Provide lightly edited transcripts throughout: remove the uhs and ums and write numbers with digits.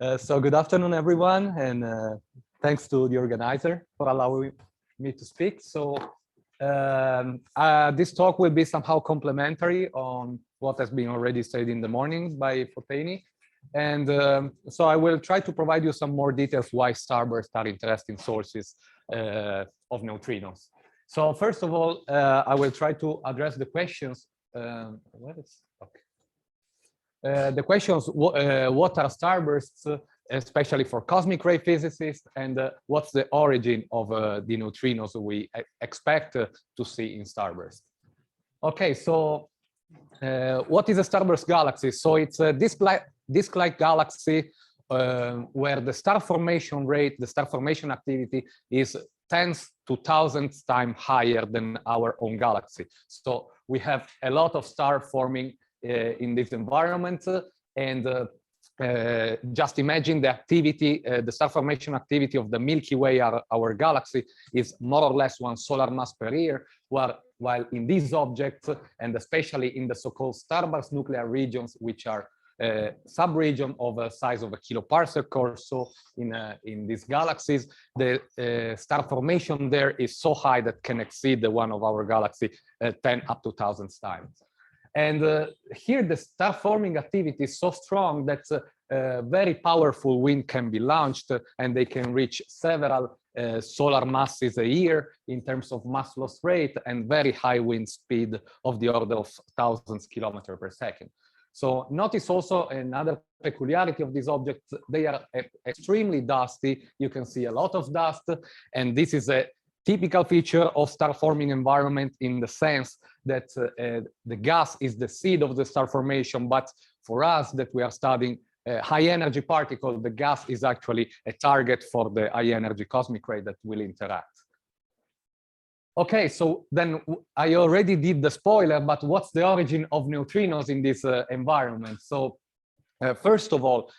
So good afternoon, everyone, and thanks to the organizer for allowing me to speak. So this talk will be somehow complementary on what has been already said in the morning by Foteni. And so I will try to provide you some more details why starbursts are interesting sources of neutrinos. So first of all, I will try to address the questions. The questions, what are starbursts, especially for cosmic ray physicists, and what's the origin of the neutrinos we expect to see in starbursts. Okay, so what is a starburst galaxy? So it's a disk-like galaxy where the star formation rate, the star formation activity is tens to thousands times higher than our own galaxy. So we have a lot of star forming in this environment, and just imagine the activity, the star formation activity of the Milky Way, our galaxy, is more or less 1 solar mass per year, while in these objects, and especially in the so-called starburst nuclear regions, which are sub-region of a size of a kiloparsec or so in these galaxies, the star formation there is so high that can exceed the one of our galaxy 10 up to thousands times. And here the star forming activity is so strong that very powerful wind can be launched, and they can reach several solar masses a year in terms of mass loss rate and very high wind speed of the order of thousands kilometers per second. So notice also another peculiarity of these objects: they are extremely dusty. You can see a lot of dust, and this is a typical feature of star forming environment in the sense that the gas is the seed of the star formation, but for us that we are studying high energy particle, the gas is actually a target for the high energy cosmic ray that will interact. Okay, so then I already did the spoiler, but what's the origin of neutrinos in this environment? So first of all,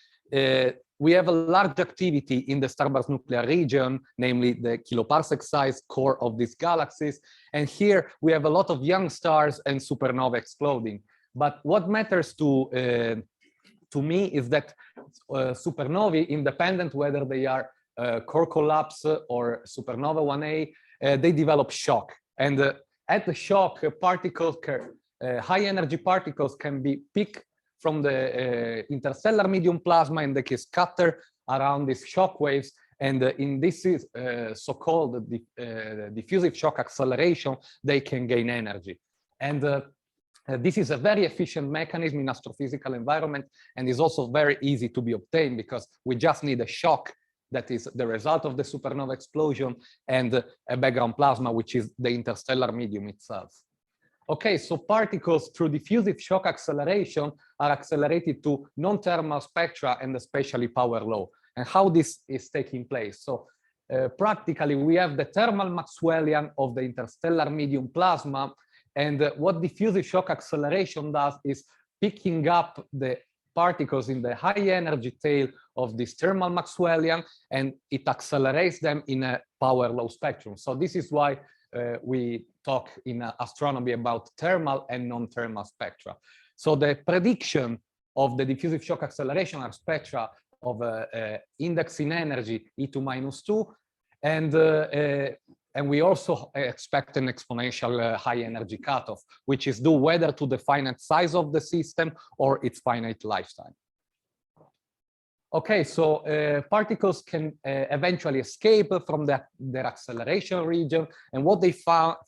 we have a large activity in the starburst nuclear region, namely the kiloparsec-sized core of these galaxies. And here we have a lot of young stars and supernova exploding. But what matters to me is that supernovae, independent whether they are core collapse or supernova 1A, they develop shock. And at the shock, particles, high energy particles can be picked from the interstellar medium plasma, and they can scatter around these shock waves. And in this so-called diffusive shock acceleration, they can gain energy. And this is a very efficient mechanism in astrophysical environment, and is also very easy to be obtained because we just need a shock that is the result of the supernova explosion and a background plasma, which is the interstellar medium itself. Okay, so particles through diffusive shock acceleration are accelerated to non-thermal spectra and especially power law. And how this is taking place? So practically we have the thermal Maxwellian of the interstellar medium plasma, and what diffusive shock acceleration does is picking up the particles in the high energy tail of this thermal Maxwellian, and it accelerates them in a power law spectrum. So this is why we talk in astronomy about thermal and non-thermal spectra. So the prediction of the diffusive shock acceleration are spectra of index in energy E2-2, and we also expect an exponential high energy cutoff, which is due whether to the finite size of the system or its finite lifetime. Okay, so particles can eventually escape from their acceleration region, and what they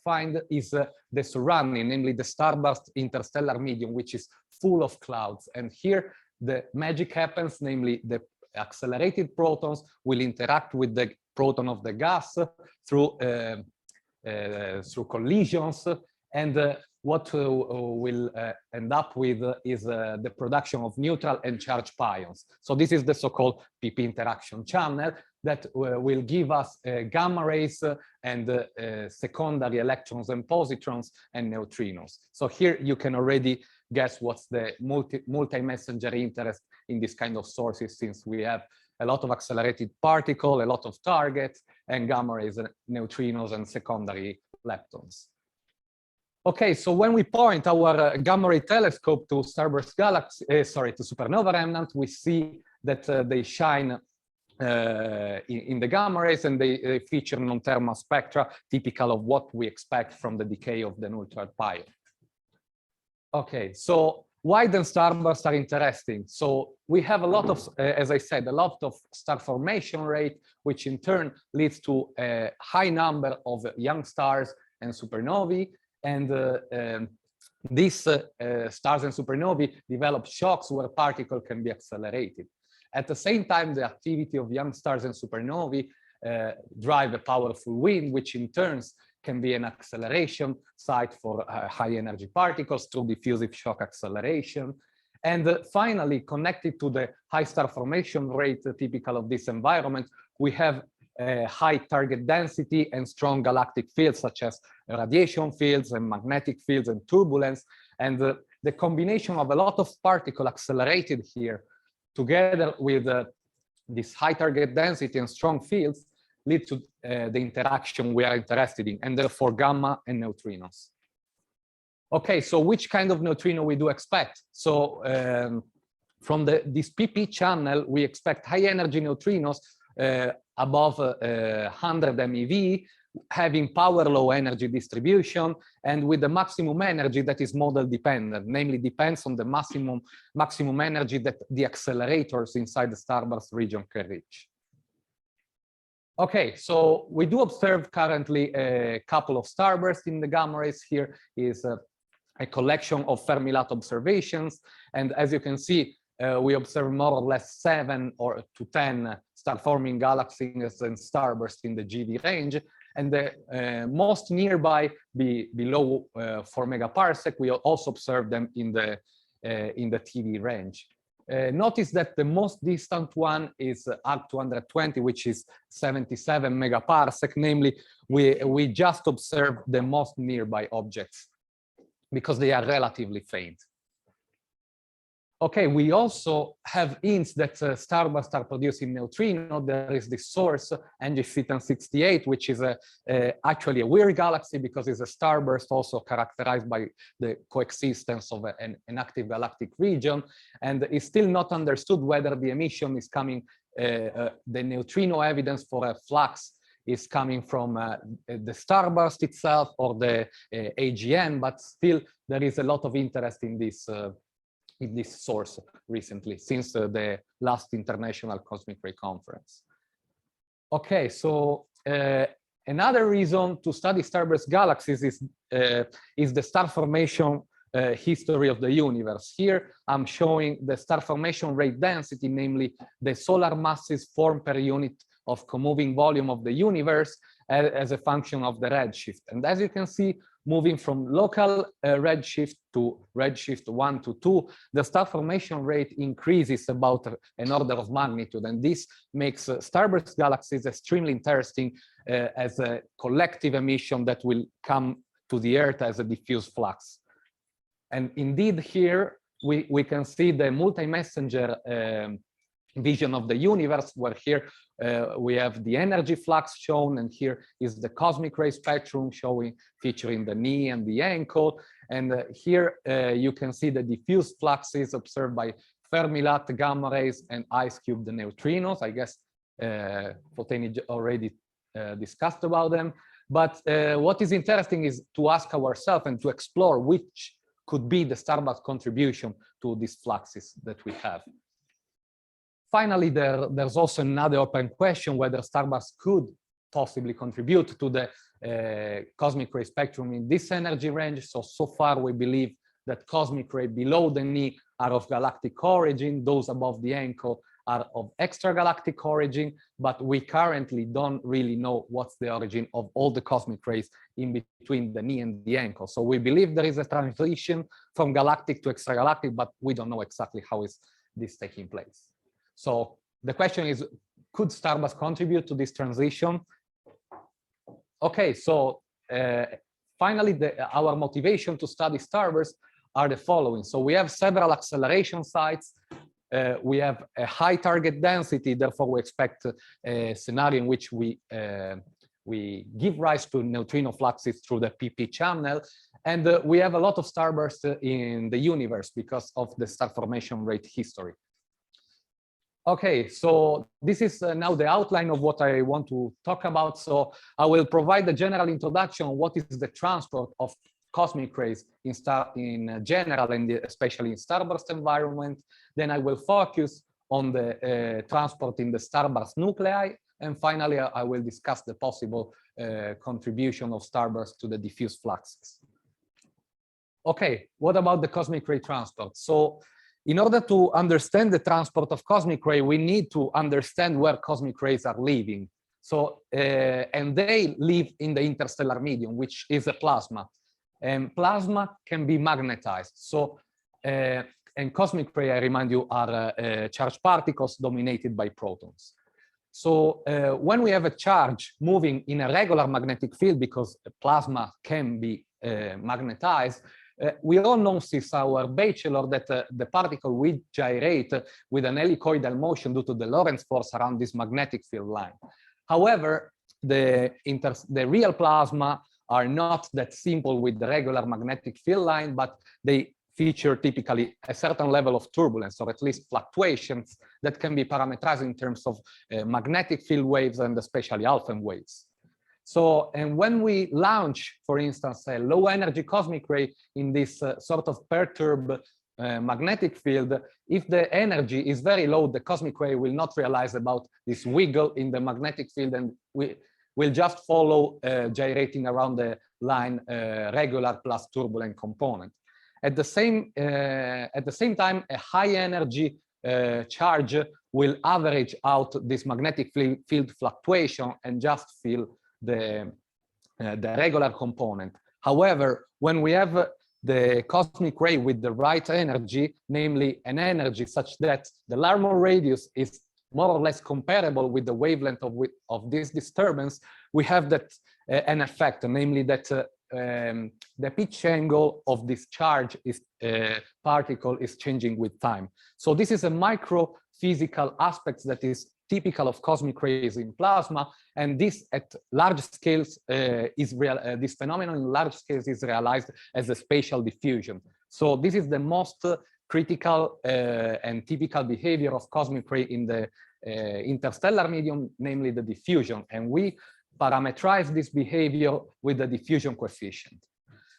find is the surrounding, namely the starburst interstellar medium, which is full of clouds. And here the magic happens, namely the accelerated protons will interact with the proton of the gas through collisions, and what will end up with is the production of neutral and charged pions. So this is the so-called PP interaction channel that will give us gamma rays and secondary electrons and positrons and neutrinos. So here you can already guess what's the multi-messenger interest in this kind of sources, since we have a lot of accelerated particle, a lot of targets, and gamma rays, neutrinos, and secondary leptons. Okay, so when we point our gamma ray telescope to starburst galaxy, to supernova remnant, we see that they shine in the gamma rays, and they feature non-thermal spectra, typical of what we expect from the decay of the neutral pion. Okay, so why then starbursts are interesting? So we have a lot of, as I said, a lot of star formation rate, which in turn leads to a high number of young stars and supernovae. And these stars and supernovae develop shocks where particles can be accelerated. At the same time, the activity of young stars and supernovae drive a powerful wind, which in turn can be an acceleration site for high energy particles through diffusive shock acceleration. And finally, connected to the high star formation rate typical of this environment, we have high target density and strong galactic fields such as radiation fields and magnetic fields and turbulence. And the combination of a lot of particles accelerated here together with this high target density and strong fields lead to the interaction we are interested in, and therefore gamma and neutrinos. Okay, so which kind of neutrino we do expect? So from this PP channel, we expect high energy neutrinos above 100 MeV, having power law energy distribution, and with the maximum energy that is model dependent, namely depends on the maximum energy that the accelerators inside the starburst region can reach. Okay, so we do observe currently a couple of starbursts in the gamma rays. Here is a collection of Fermi-Lat observations, and as you can see, we observe more or less 7 to 10 star-forming galaxies and starbursts in the GV range, and the most nearby below 4 megaparsec. We also observe them in the TV range. Notice that the most distant one is ARC 220, which is 77 megaparsec. Namely, we just observe the most nearby objects because they are relatively faint. Okay, we also have hints that starbursts are producing neutrino. There is this source, NGC1068, which is actually a weird galaxy because it's a starburst also characterized by the coexistence of an active galactic region. And it's still not understood whether the emission is coming, the neutrino evidence for a flux is coming from the starburst itself or the AGN, but still there is a lot of interest in this source recently, since the last International Cosmic Ray Conference. Okay, so another reason to study starburst galaxies is the star formation history of the universe. Here I'm showing the star formation rate density, namely the solar masses formed per unit of comoving volume of the universe as a function of the redshift. And as you can see, moving from local redshift to redshift 1 to 2, the star formation rate increases about an order of magnitude. And this makes starburst galaxies extremely interesting as a collective emission that will come to the Earth as a diffuse flux. And indeed here, we can see the multi-messenger vision of the universe, where here we have the energy flux shown, and here is the cosmic ray spectrum featuring the Ni and the ENCO. And here you can see the diffuse fluxes observed by Fermi-Lat gamma rays and ice-cube neutrinos. I guess Foteni already discussed about them. But what is interesting is to ask ourselves and to explore which could be the starburst contribution to these fluxes that we have. Finally, there's also another open question whether starbursts could possibly contribute to the cosmic ray spectrum in this energy range. So far we believe that cosmic ray below the Ni are of galactic origin, those above the ENCO are of extragalactic origin, but we currently don't really know what's the origin of all the cosmic rays in between the Ni and the ENCO. So we believe there is a transition from galactic to extragalactic, but we don't know exactly how is this taking place. So the question is, could starbursts contribute to this transition? Okay, so finally, our motivation to study starbursts are the following. So we have several acceleration sites. We have a high target density, therefore we expect a scenario in which we give rise to neutrino fluxes through the PP channel. And we have a lot of starbursts in the universe because of the star formation rate history. Okay, so this is now the outline of what I want to talk about. So I will provide a general introduction on what is the transport of cosmic rays in general and especially in starburst environment. Then I will focus on the transport in the starburst nuclei. And finally, I will discuss the possible contribution of starburst to the diffuse fluxes. Okay, what about the cosmic ray transport? So in order to understand the transport of cosmic ray, we need to understand where cosmic rays are living. So, and they live in the interstellar medium, which is a plasma. And plasma can be magnetized. So, and cosmic ray, I remind you, are charged particles dominated by protons. So when we have a charge moving in a regular magnetic field, because plasma can be magnetized, we all know since our bachelor that the particle will gyrate with an helicoidal motion due to the Lorentz force around this magnetic field line. However, the real plasma are not that simple with the regular magnetic field line, but they feature typically a certain level of turbulence, or at least fluctuations that can be parameterized in terms of magnetic field waves and especially alpha waves. So, and when we launch, for instance, a low energy cosmic ray in this sort of perturbed magnetic field, if the energy is very low, the cosmic ray will not realize about this wiggle in the magnetic field, and we will just follow gyrating around the line regular plus turbulent component. At the same time, a high energy charge will average out this magnetic field fluctuation and just fill the regular component. However, when we have the cosmic ray with the right energy, namely an energy such that the Larmor radius is more or less comparable with the wavelength of this disturbance, we have that an effect, namely that the pitch angle of this charge particle is changing with time. So this is a micro physical aspect that is typical of cosmic rays in plasma, and this at large scales this phenomenon in large scales is realized as a spatial diffusion. So this is the most critical and typical behavior of cosmic ray in the interstellar medium, namely the diffusion, and we parameterize this behavior with the diffusion coefficient.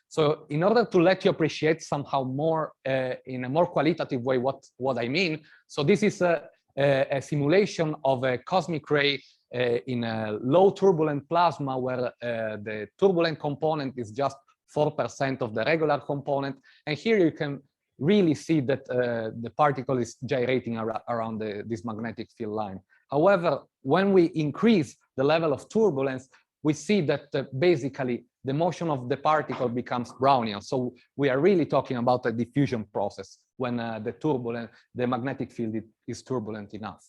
So in order to let you appreciate somehow more in a more qualitative way what I mean, so this is a simulation of a cosmic ray in a low turbulent plasma where the turbulent component is just 4% of the regular component. And here you can really see that the particle is gyrating around this magnetic field line. However, when we increase the level of turbulence, we see that basically the motion of the particle becomes Brownian. So we are really talking about a diffusion process when the magnetic field is turbulent enough.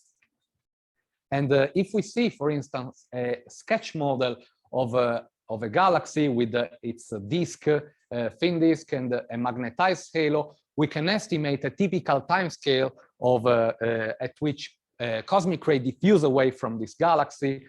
And if we see, for instance, a sketch model of a galaxy with its disk, thin disk, and a magnetized halo, we can estimate a typical time scale of at which cosmic ray diffuse away from this galaxy,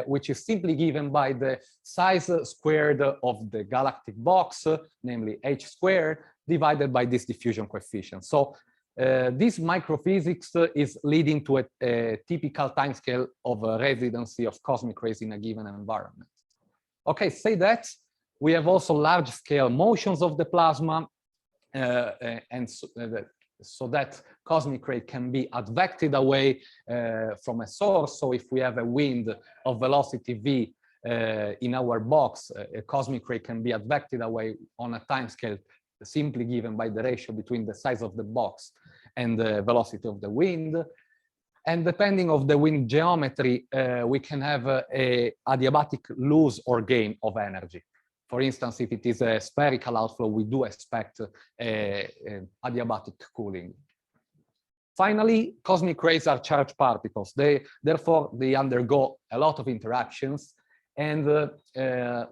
which is simply given by the size squared of the galactic box, namely h squared, divided by this diffusion coefficient. So this microphysics is leading to a typical timescale of a residency of cosmic rays in a given environment. Okay, say that we have also large-scale motions of the plasma, and so that cosmic ray can be advected away from a source. So if we have a wind of velocity v in our box, a cosmic ray can be advected away on a timescale simply given by the ratio between the size of the box and the velocity of the wind. And depending on the wind geometry, we can have a adiabatic loss or gain of energy. For instance, if it is a spherical outflow, we do expect adiabatic cooling. Finally, cosmic rays are charged particles. Therefore, they undergo a lot of interactions. And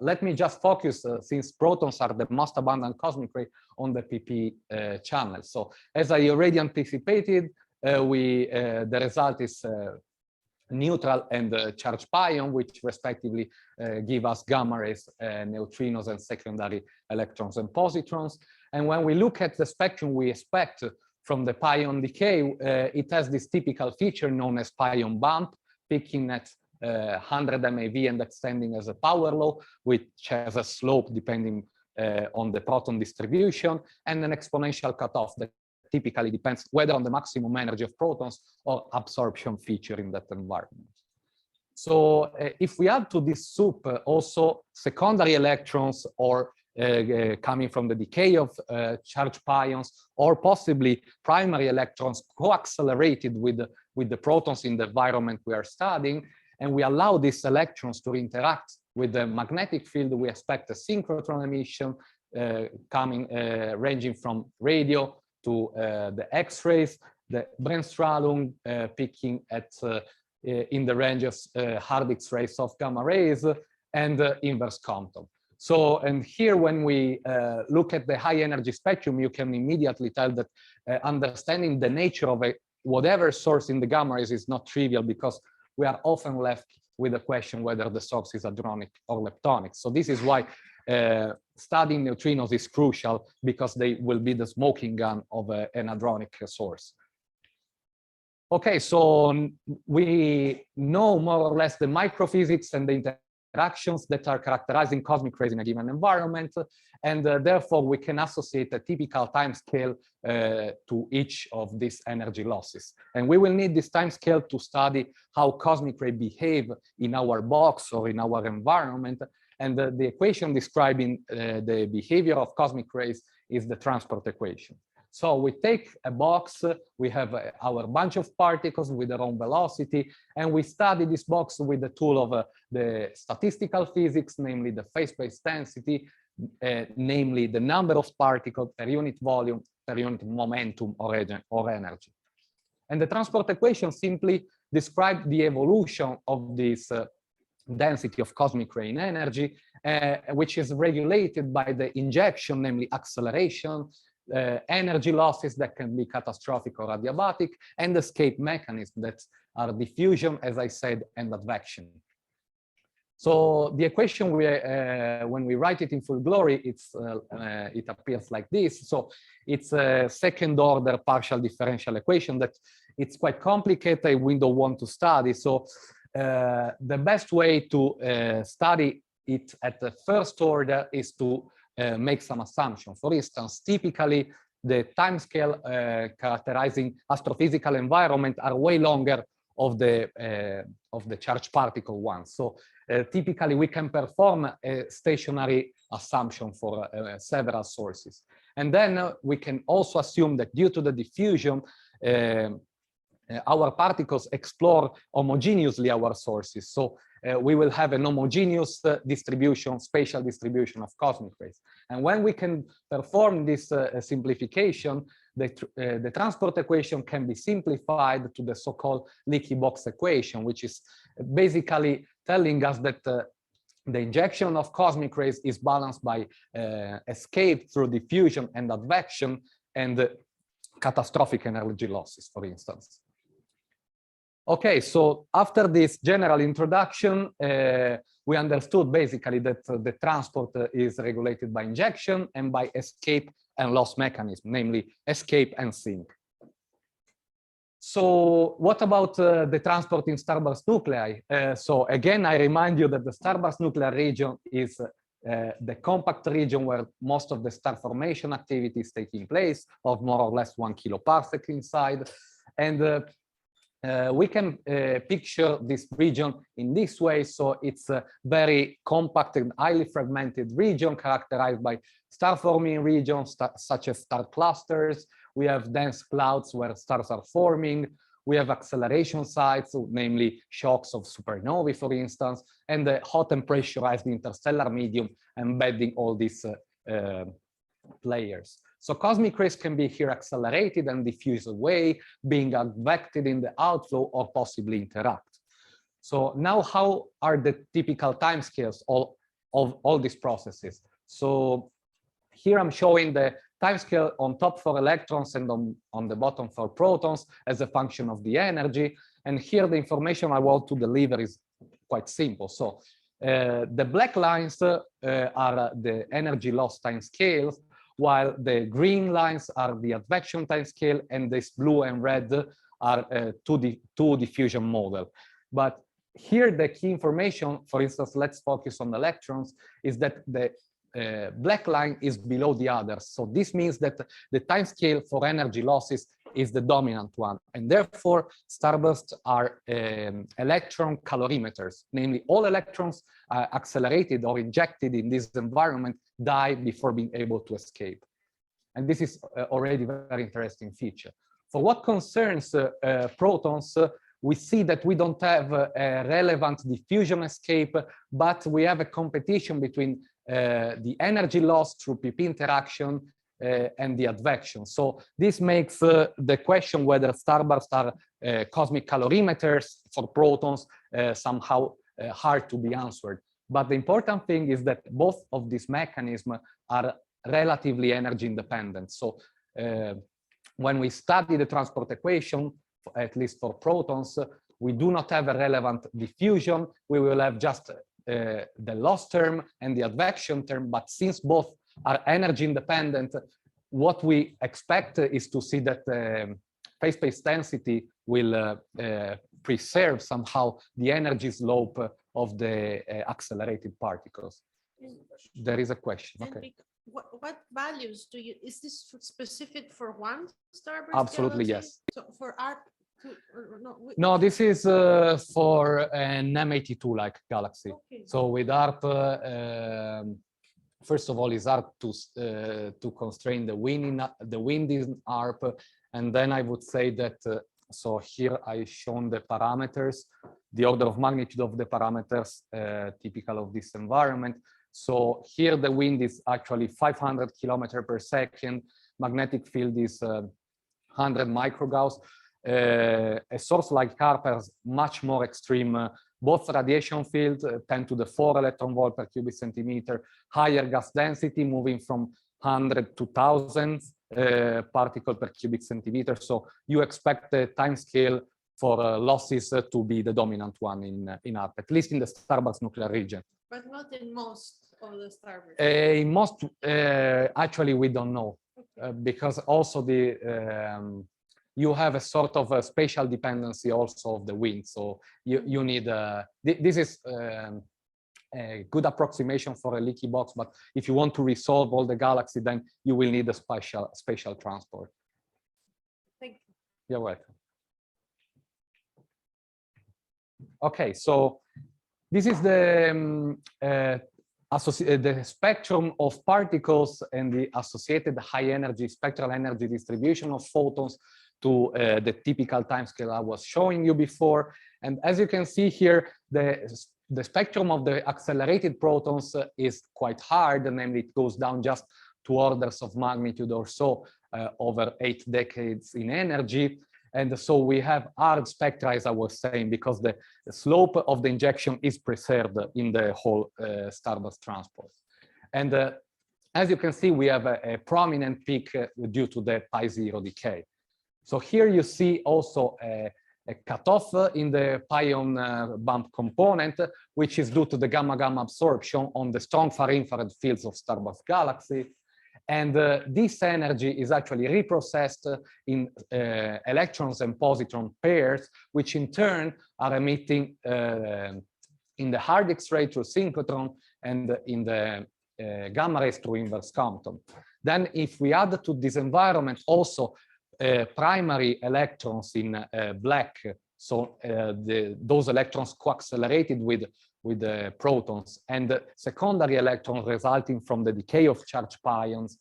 let me just focus, since protons are the most abundant cosmic ray, on the PP channel. So as I already anticipated, the result is neutral and charged pion, which respectively give us gamma rays, neutrinos, and secondary electrons and positrons. And when we look at the spectrum, we expect from the pion decay, it has this typical feature known as pion bump, peaking at 100 MeV and extending as a power law, which has a slope depending on the proton distribution, and an exponential cutoff that typically depends whether on the maximum energy of protons or absorption feature in that environment. So if we add to this soup also secondary electrons or coming from the decay of charged pions, or possibly primary electrons co-accelerated with the protons in the environment we are studying, and we allow these electrons to interact with the magnetic field, we expect a synchrotron emission ranging from radio to the X-rays, the Bremsstrahlung peaking at in the range of hard X-rays of gamma rays, and inverse Compton. So, and here when we look at the high energy spectrum, you can immediately tell that understanding the nature of whatever source in the gamma rays is not trivial, because we are often left with the question whether the source is hadronic or leptonic. So this is why studying neutrinos is crucial, because they will be the smoking gun of an hadronic source. Okay, so we know more or less the microphysics and the interactions that are characterizing cosmic rays in a given environment, and therefore we can associate a typical time scale to each of these energy losses. And we will need this time scale to study how cosmic rays behave in our box or in our environment. And the equation describing the behavior of cosmic rays is the transport equation. So we take a box, we have our bunch of particles with their own velocity, and we study this box with the tool of the statistical physics, namely the phase space density, namely the number of particles per unit volume, per unit momentum or energy. And the transport equation simply describes the evolution of this density of cosmic ray in energy, which is regulated by the injection, namely acceleration, energy losses that can be catastrophic or adiabatic, and escape mechanisms that are diffusion, as I said, and advection. So the equation, when we write it in full glory, it appears like this. So it's a second order partial differential equation that it's quite complicated. We don't want to study. So the best way to study it at the first order is to make some assumption. For instance, typically the timescale characterizing astrophysical environment are way longer of the charged particle ones. So typically we can perform a stationary assumption for several sources. And then we can also assume that due to the diffusion, our particles explore homogeneously our sources. So we will have an homogeneous distribution, spatial distribution of cosmic rays. And when we can perform this simplification, the transport equation can be simplified to the so-called leaky box equation, which is basically telling us that the injection of cosmic rays is balanced by escape through diffusion and advection and catastrophic energy losses, for instance. Okay, so after this general introduction, we understood basically that the transport is regulated by injection and by escape and loss mechanism, namely escape and sink. So what about the transport in starburst nuclei? So again, I remind you that the starburst nuclear region is the compact region where most of the star formation activity is taking place, of more or less 1 kiloparsec inside. And we can picture this region in this way. So it's a very compact and highly fragmented region characterized by star-forming regions such as star clusters. We have dense clouds where stars are forming. We have acceleration sites, namely shocks of supernovae, for instance, and the hot and pressurized interstellar medium embedding all these players. So cosmic rays can be here accelerated and diffused away, being advected in the outflow or possibly interact. So now how are the typical timescales of all these processes? So here I'm showing the timescale on top for electrons and on the bottom for protons as a function of the energy. And here the information I want to deliver is quite simple. So the black lines are the energy loss timescales, while the green lines are the advection timescale, and this blue and red are two diffusion model. But here the key information, for instance, let's focus on electrons, is that the black line is below the others. So this means that the time scale for energy losses is the dominant one. And therefore, starbursts are electron calorimeters, namely all electrons accelerated or injected in this environment die before being able to escape. And this is already a very interesting feature. For what concerns protons, we see that we don't have a relevant diffusion escape, but we have a competition between the energy loss through PP interaction and the advection. So this makes the question whether starbursts are cosmic calorimeters for protons somehow hard to be answered. But the important thing is that both of these mechanisms are relatively energy independent. So when we study the transport equation, at least for protons, we do not have a relevant diffusion. We will have just the loss term and the advection term, but since both are energy independent, what we expect is to see that phase-space density will preserve somehow the energy slope of the accelerated particles. There is a question. Okay. What values do you, is this specific for one starburst? Absolutely, galaxy? yes. So for our, no, this is for an M82-like galaxy. Okay. So with ARP, first of all, it's hard to constrain the wind in ARP, and then I would say that. So here I shown the parameters, the order of magnitude of the parameters typical of this environment. So here the wind is actually 500 kilometers per second. Magnetic field is 100 microgauss. A source like ARP has much more extreme, both radiation field, 10 to the 4 electron volt per cubic centimeter, higher gas density moving from 100 to 1000 particle per cubic centimeter. So you expect the time scale for losses to be the dominant one in ARP, at least in the starburst nuclear region. But not in most of the starbursts. In most, actually, we don't know, okay. Because also the you have a sort of a spatial dependency also of the wind. So you need this is a good approximation for a leaky box, but if you want to resolve all the galaxy, then you will need a spatial transport. Thank you. You're welcome. Okay, so this is the the spectrum of particles and the associated high energy spectral energy distribution of photons to the typical timescale I was showing you before. And as you can see here, the spectrum of the accelerated protons is quite hard, and namely it goes down just 2 orders of magnitude or so over 8 decades in energy. And so we have hard spectra, as I was saying, because the slope of the injection is preserved in the whole starburst transport. And as you can see, we have a prominent peak due to the pi0 decay. So here you see also a cutoff in the pion bump component, which is due to the gamma-gamma absorption on the strong far-infrared fields of starburst galaxy. And this energy is actually reprocessed in electrons and positron pairs, which in turn are emitting in the hard X-ray through synchrotron and in the gamma rays through inverse Compton. Then if we add to this environment also primary electrons in black, so those electrons co-accelerated with the protons, and secondary electrons resulting from the decay of charged pions,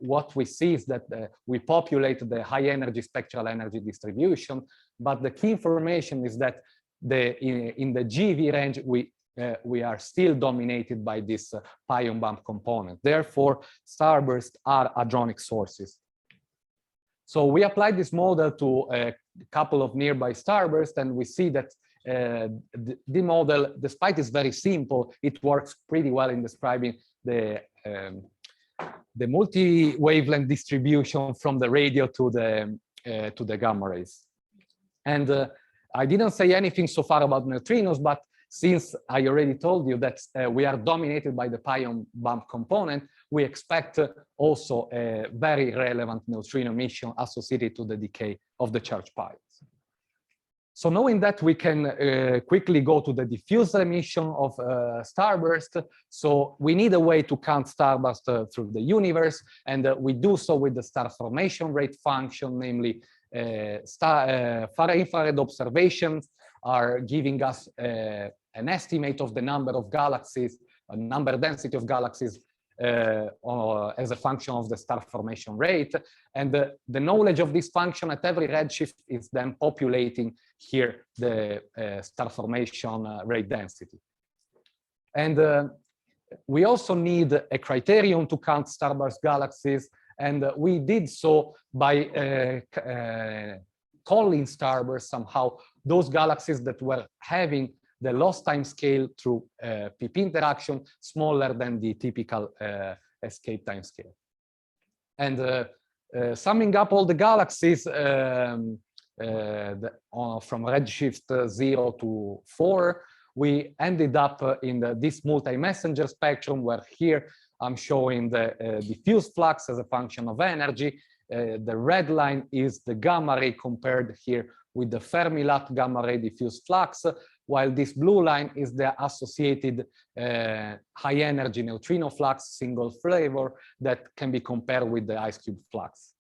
what we see is that we populate the high energy spectral energy distribution, but the key information is that in the GeV range, we are still dominated by this pion bump component. Therefore, starbursts are hadronic sources. So we applied this model to a couple of nearby starbursts, and we see that the model, despite it's very simple, it works pretty well in describing the multi-wavelength distribution from the radio to the gamma rays. And I didn't say anything so far about neutrinos, but since I already told you that we are dominated by the pion bump component, we expect also a very relevant neutrino emission associated to the decay of the charged pions. So knowing that, we can quickly go to the diffuse emission of starburst. So we need a way to count starburst through the universe, and we do so with the star formation rate function, namely far-infrared observations are giving us an estimate of the number of galaxies, a number density of galaxies as a function of the star formation rate. And the knowledge of this function at every redshift is then populating here the star formation rate density. And we also need a criterion to count starburst galaxies, and we did so by calling starburst somehow those galaxies that were having the lost time scale through PP interaction smaller than the typical escape time scale. And summing up all the galaxies from redshift 0 to 4, we ended up in this multi-messenger spectrum, where here I'm showing the diffuse flux as a function of energy. The red line is the gamma ray compared here with the Fermi-Lat gamma ray diffuse flux, while this blue line is the associated high energy neutrino flux single flavor that can be compared with the ice cube flux.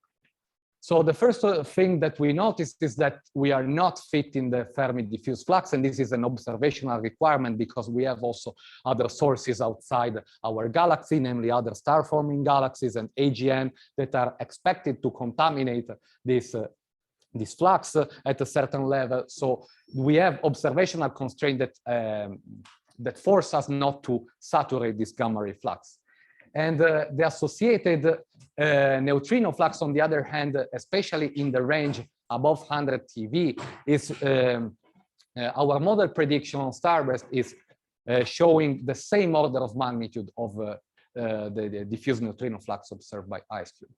So the first thing that we noticed is that we are not fit in the Fermi diffuse flux, and this is an observational requirement because we have also other sources outside our galaxy, namely other star-forming galaxies and AGN that are expected to contaminate this flux at a certain level. So we have observational constraints that force us not to saturate this gamma ray flux. And the associated neutrino flux, on the other hand, especially in the range above 100 TeV, is our model prediction on starburst is showing the same order of magnitude of the diffuse neutrino flux observed by IceCube.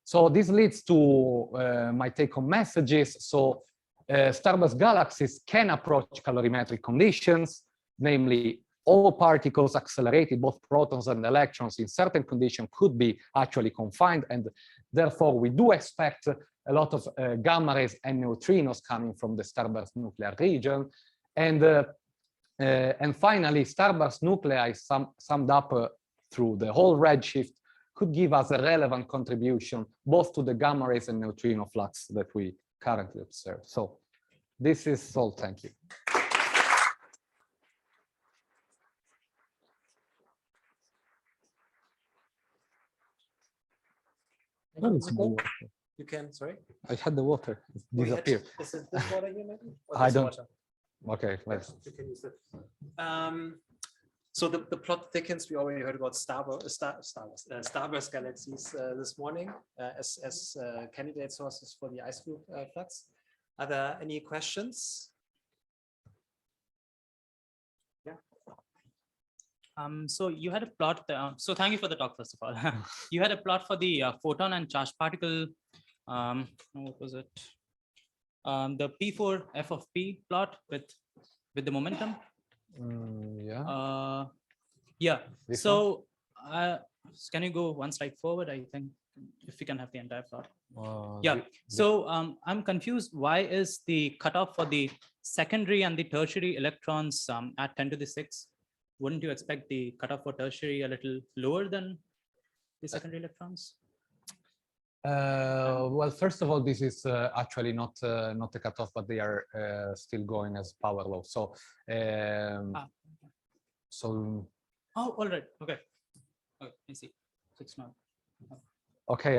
So this leads to my take-home messages. So starburst galaxies can approach calorimetric conditions, namely all particles accelerated, both protons and electrons in certain conditions could be actually confined, and therefore we do expect a lot of gamma rays and neutrinos coming from the starburst nuclear region. And finally, starburst nuclei summed up through the whole redshift could give us a relevant contribution both to the gamma rays and neutrino flux that we currently observe. So this is all. Thank you. You can, sorry? I had the water. It disappeared. Is it this water here maybe? I don't. Water? Okay, let's. You can use it. So the plot thickens. We already heard about starburst galaxies this morning as candidate sources for the ice cube flux. Are there any questions? Yeah. So you had a plot. So thank you for the talk, first of all. You had a plot for the photon and charged particle. What was it? The P4 F of P plot with the momentum. Yeah. Yeah. This So can you go one slide forward? I think if we can have the entire plot. Yeah. So I'm confused. Why is the cutoff for the secondary and the tertiary electrons at 10 to the 6? Wouldn't you expect the cutoff for tertiary a little lower than the secondary electrons? Well, first of all, this is actually not a cutoff, but they are still going as power law. So, so. Oh, all right. Okay. Oh, I see. 6 now. Okay.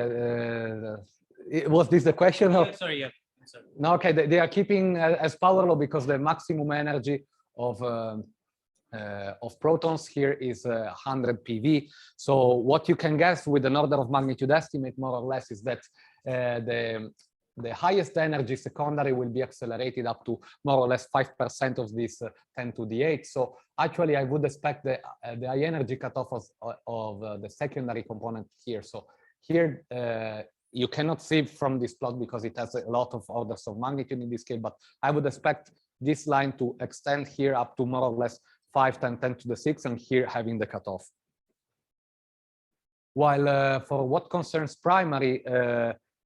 Was this the question? Yeah, sorry. Yeah. Sorry. No. Okay. They are keeping as power law because the maximum energy of protons here is 100 PV. So what you can guess with an order of magnitude estimate, more or less, is that the highest energy secondary will be accelerated up to more or less 5% of this 10 to the 8. So actually, I would expect the high energy cutoff of the secondary component here. So here, you cannot see from this plot because it has a lot of orders of magnitude in this scale, but I would expect this line to extend here up to more or less 5, 10, 10 to the 6, and here having the cutoff. While for what concerns primary,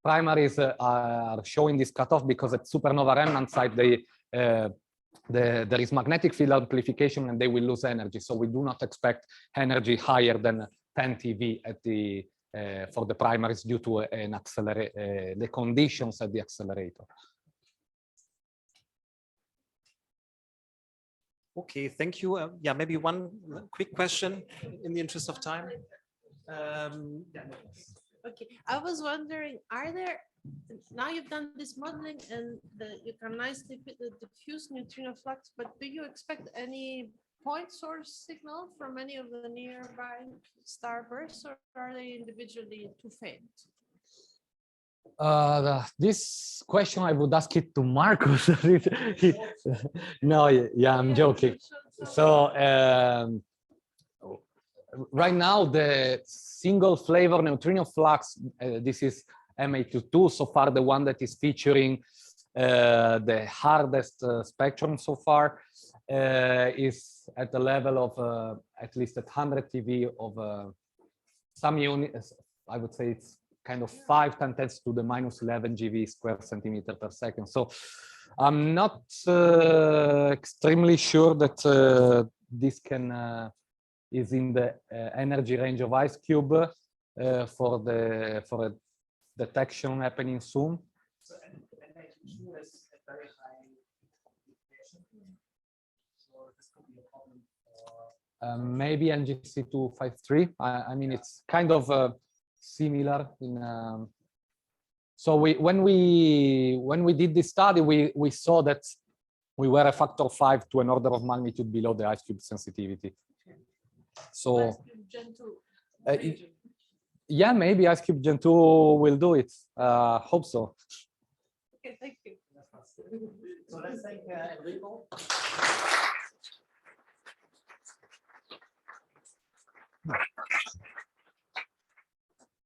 primaries are showing this cutoff because at supernova remnant site there is magnetic field amplification and they will lose energy. So we do not expect energy higher than 10 TeV at the for the primaries due to an the conditions at the accelerator. Okay, thank you. Yeah, maybe one quick question in the interest of time. Okay, I was wondering, are there, now you've done this modeling and you can nicely fit the diffuse neutrino flux, but do you expect any point source signal from any of the nearby starbursts, or are they individually too faint? This question I would ask it to Marcus. No, yeah, I'm joking. So right now the single flavor neutrino flux, this is M822, so far the one that is featuring the hardest spectrum so far, is at the level of at least at 100 TeV of some units. I would say it's kind of 5 × 10 to the -11 GeV square centimeter per second. So I'm not extremely sure that this can is in the energy range of IceCube for a detection happening soon. So M822 is a very high amplification. So this could be a problem for maybe NGC253. I mean, it's kind of similar in. So when we did this study, we saw that we were a factor 5 to an order of magnitude below the IceCube sensitivity. So Gen 2. yeah, maybe IceCube Gen 2 will do it. Hope so. Okay, thank you. So let's thank Enrico.